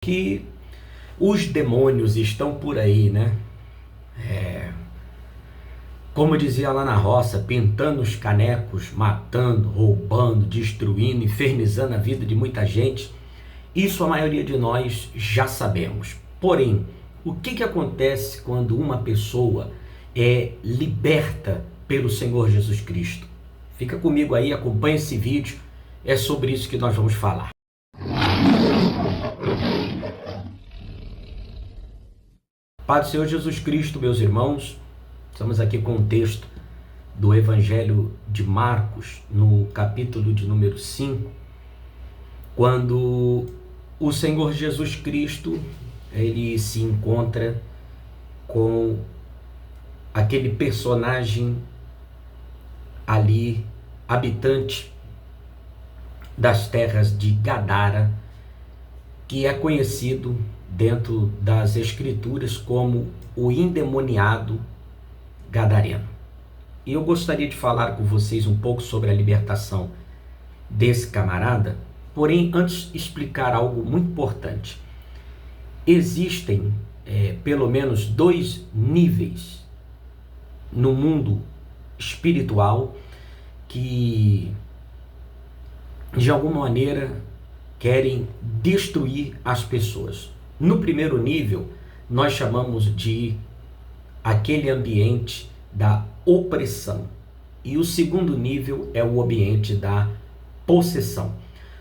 Que os demônios estão por aí, né? Como dizia lá na roça, pintando os canecos, matando, roubando, destruindo, infernizando a vida de muita gente. Isso a maioria de nós já sabemos. Porém, o que acontece quando uma pessoa é liberta pelo Senhor Jesus Cristo? Fica comigo aí, acompanha esse vídeo, é sobre isso que nós vamos falar. Pai do Senhor Jesus Cristo, meus irmãos, estamos aqui com um texto do Evangelho de Marcos, no capítulo de número 5, quando o Senhor Jesus Cristo, ele se encontra com aquele personagem ali, habitante das terras de Gadara, que é conhecido dentro das Escrituras como o endemoniado gadareno. E eu gostaria de falar com vocês um pouco sobre a libertação desse camarada, porém, antes explicar algo muito importante. Existem pelo menos 2 níveis no mundo espiritual que, de alguma maneira, querem destruir as pessoas. No primeiro nível, nós chamamos de aquele ambiente da opressão. E o segundo nível é o ambiente da possessão.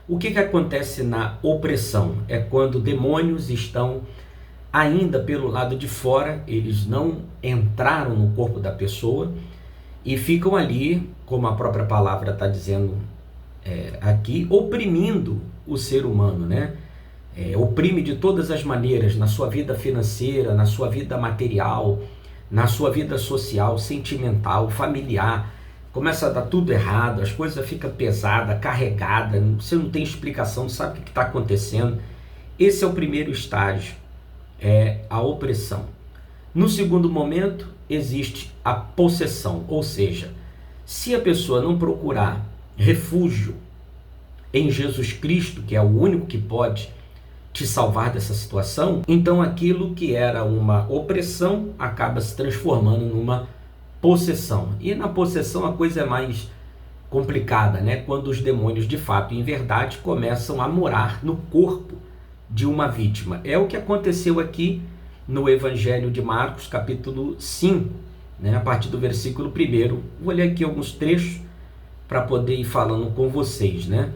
O que acontece na opressão? É quando demônios estão ainda pelo lado de fora, eles não entraram no corpo da pessoa e ficam ali, como a própria palavra está dizendo aqui, oprimindo o ser humano, né? Oprime de todas as maneiras, na sua vida financeira, na sua vida material, na sua vida social, sentimental, familiar. Começa a dar tudo errado, as coisas ficam pesadas, carregadas, você não tem explicação, não sabe o que está acontecendo. Esse é o primeiro estágio, é a opressão. No segundo momento, existe a possessão, ou seja, se a pessoa não procurar refúgio em Jesus Cristo, que é o único que pode te salvar dessa situação, então aquilo que era uma opressão acaba se transformando numa possessão. E na possessão a coisa é mais complicada, né? Quando os demônios de fato, em verdade, começam a morar no corpo de uma vítima. É o que aconteceu aqui no Evangelho de Marcos, capítulo 5, né? A partir do versículo 1. Vou ler aqui alguns trechos para poder ir falando com vocês, né?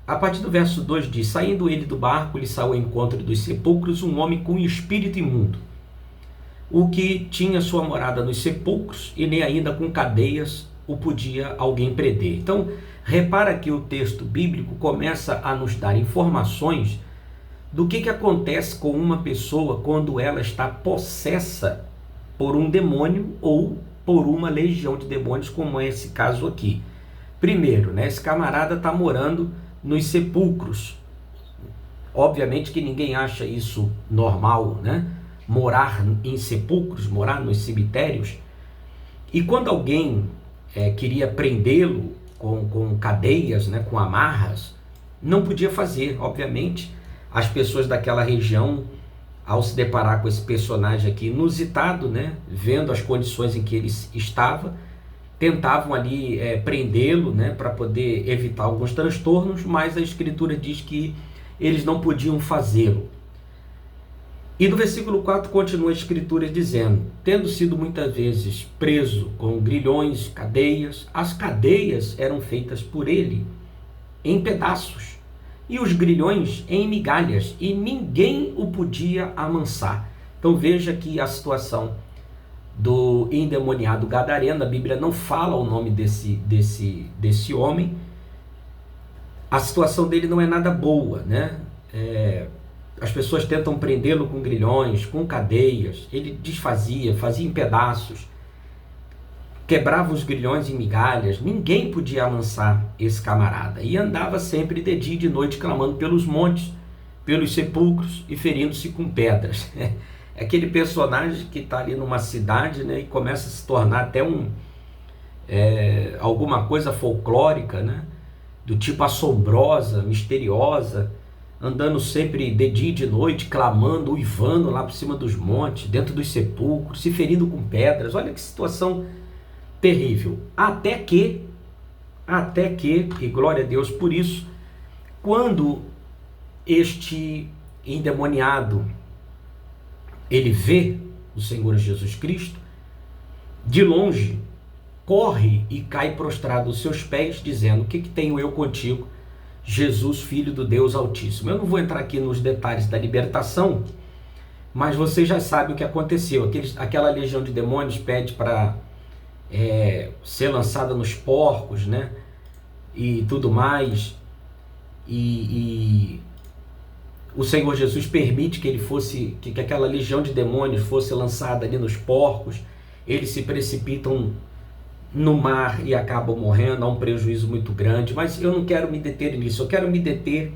A partir do verso 2 diz: saindo ele do barco, lhe saiu ao encontro dos sepulcros um homem com espírito imundo, o que tinha sua morada nos sepulcros, e nem ainda com cadeias o podia alguém prender. Então, repara que o texto bíblico começa a nos dar informações do que acontece com uma pessoa quando ela está possessa por um demônio ou por uma legião de demônios, como é esse caso aqui. Primeiro, né, esse camarada está morando nos sepulcros. Obviamente que ninguém acha isso normal, né? Morar em sepulcros, morar nos cemitérios. E quando alguém queria prendê-lo com cadeias, né, com amarras, não podia fazer. Obviamente, as pessoas daquela região, ao se deparar com esse personagem aqui inusitado, né, vendo as condições em que ele estava, tentavam ali prendê-lo, né, para poder evitar alguns transtornos, mas a Escritura diz que eles não podiam fazê-lo. E no versículo 4 continua a Escritura dizendo: tendo sido muitas vezes preso com grilhões, cadeias, as cadeias eram feitas por ele em pedaços, e os grilhões em migalhas, e ninguém o podia amansar. Então veja que a situação do endemoniado gadareno, a Bíblia não fala o nome desse homem. A situação dele não é nada boa, né? As pessoas tentam prendê-lo com grilhões, com cadeias, ele desfazia, fazia em pedaços, quebrava os grilhões em migalhas, ninguém podia amansar esse camarada, e andava sempre de dia e de noite clamando pelos montes, pelos sepulcros e ferindo-se com pedras. É aquele personagem que está ali numa cidade, né, e começa a se tornar até alguma coisa folclórica, né, do tipo assombrosa, misteriosa, andando sempre de dia e de noite, clamando, uivando lá por cima dos montes, dentro dos sepulcros, se ferindo com pedras. Olha que situação terrível. Até que, e glória a Deus por isso, quando este endemoniado, ele vê o Senhor Jesus Cristo, de longe, corre e cai prostrado aos seus pés, dizendo: o que tenho eu contigo, Jesus, Filho do Deus Altíssimo? Eu não vou entrar aqui nos detalhes da libertação, mas você já sabe o que aconteceu. Aquela legião de demônios pede para ser lançada nos porcos, né? E tudo mais. E o Senhor Jesus permite que aquela legião de demônios fosse lançada ali nos porcos. Eles se precipitam no mar e acabam morrendo, há um prejuízo muito grande. Mas eu não quero me deter nisso, eu quero me deter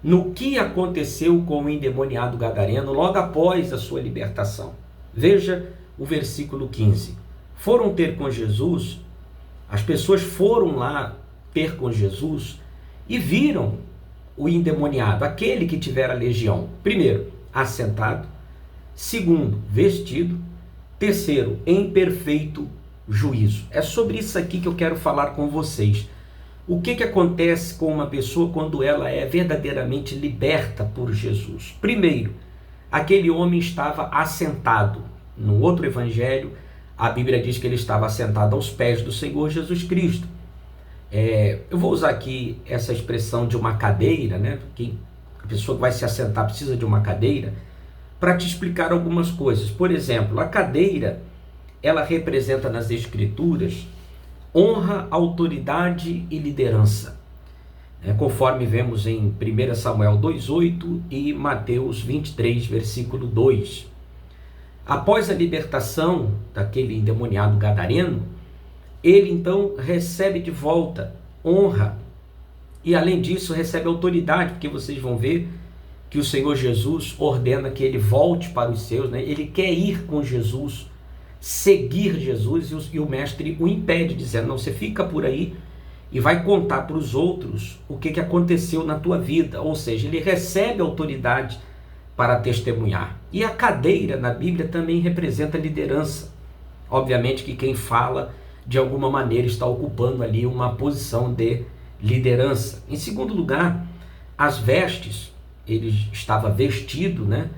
no que aconteceu com o endemoniado gadareno logo após a sua libertação. Veja o versículo 15. Foram ter com Jesus, as pessoas foram lá ter com Jesus e viram o endemoniado, aquele que tivera legião, primeiro, assentado; segundo, vestido; terceiro, em perfeito juízo. É sobre isso aqui que eu quero falar com vocês. O que acontece com uma pessoa quando ela é verdadeiramente liberta por Jesus? Primeiro, aquele homem estava assentado. No outro evangelho, a Bíblia diz que ele estava assentado aos pés do Senhor Jesus Cristo. Eu vou usar aqui essa expressão de uma cadeira, né? Porque a pessoa que vai se assentar precisa de uma cadeira, para te explicar algumas coisas. Por exemplo, a cadeira, ela representa nas Escrituras honra, autoridade e liderança, conforme vemos em 1 Samuel 2,8 e Mateus 23, versículo 2. Após a libertação daquele endemoniado gadareno, ele então recebe de volta honra e, além disso, recebe autoridade, porque vocês vão ver que o Senhor Jesus ordena que ele volte para os seus, né? Ele quer ir com Jesus, seguir Jesus, e o mestre o impede, dizendo: não, você fica por aí e vai contar para os outros o que aconteceu na tua vida. Ou seja, ele recebe autoridade para testemunhar. E a cadeira na Bíblia também representa liderança. Obviamente que quem fala, de alguma maneira, está ocupando ali uma posição de liderança. Em segundo lugar, as vestes, ele estava vestido, né?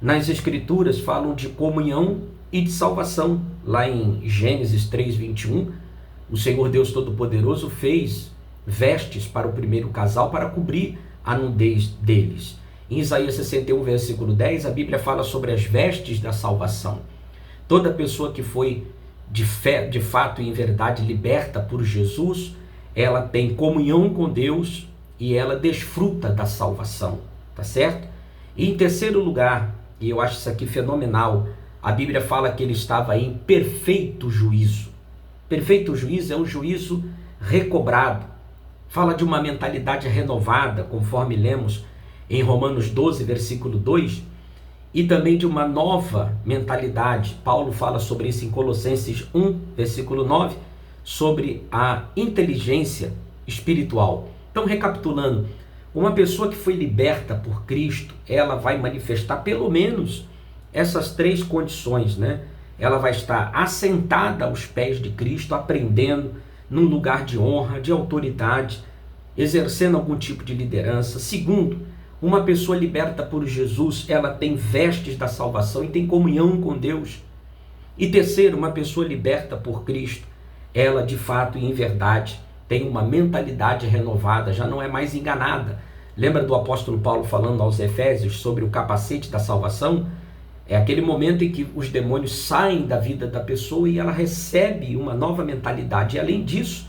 Nas Escrituras falam de comunhão e de salvação. Lá em Gênesis 3:21, o Senhor Deus Todo-Poderoso fez vestes para o primeiro casal para cobrir a nudez deles. Em Isaías 61, versículo 10, a Bíblia fala sobre as vestes da salvação. Toda pessoa que foi de fé, de fato e em verdade liberta por Jesus, ela tem comunhão com Deus e ela desfruta da salvação, tá certo? E em terceiro lugar, e eu acho isso aqui fenomenal, a Bíblia fala que ele estava em perfeito juízo. Perfeito juízo é um juízo recobrado. Fala de uma mentalidade renovada, conforme lemos em Romanos 12, versículo 2, e também de uma nova mentalidade. Paulo fala sobre isso em Colossenses 1, versículo 9, sobre a inteligência espiritual. Então, recapitulando, uma pessoa que foi liberta por Cristo, ela vai manifestar pelo menos essas três condições, né? Ela vai estar assentada aos pés de Cristo, aprendendo num lugar de honra, de autoridade, exercendo algum tipo de liderança. Segundo, uma pessoa liberta por Jesus, ela tem vestes da salvação e tem comunhão com Deus. E terceiro, uma pessoa liberta por Cristo, ela de fato e em verdade tem uma mentalidade renovada, já não é mais enganada. Lembra do apóstolo Paulo falando aos Efésios sobre o capacete da salvação? É aquele momento em que os demônios saem da vida da pessoa e ela recebe uma nova mentalidade. E além disso,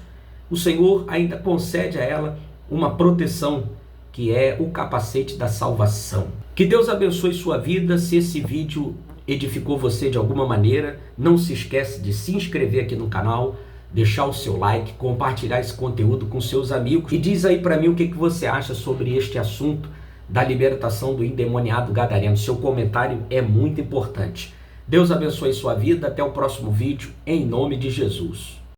o Senhor ainda concede a ela uma proteção, que é o capacete da salvação. Que Deus abençoe sua vida. Se esse vídeo edificou você de alguma maneira, não se esquece de se inscrever aqui no canal, deixar o seu like, compartilhar esse conteúdo com seus amigos e diz aí para mim o que você acha sobre este assunto da libertação do endemoniado gadareno. Seu comentário é muito importante. Deus abençoe sua vida. Até o próximo vídeo, em nome de Jesus.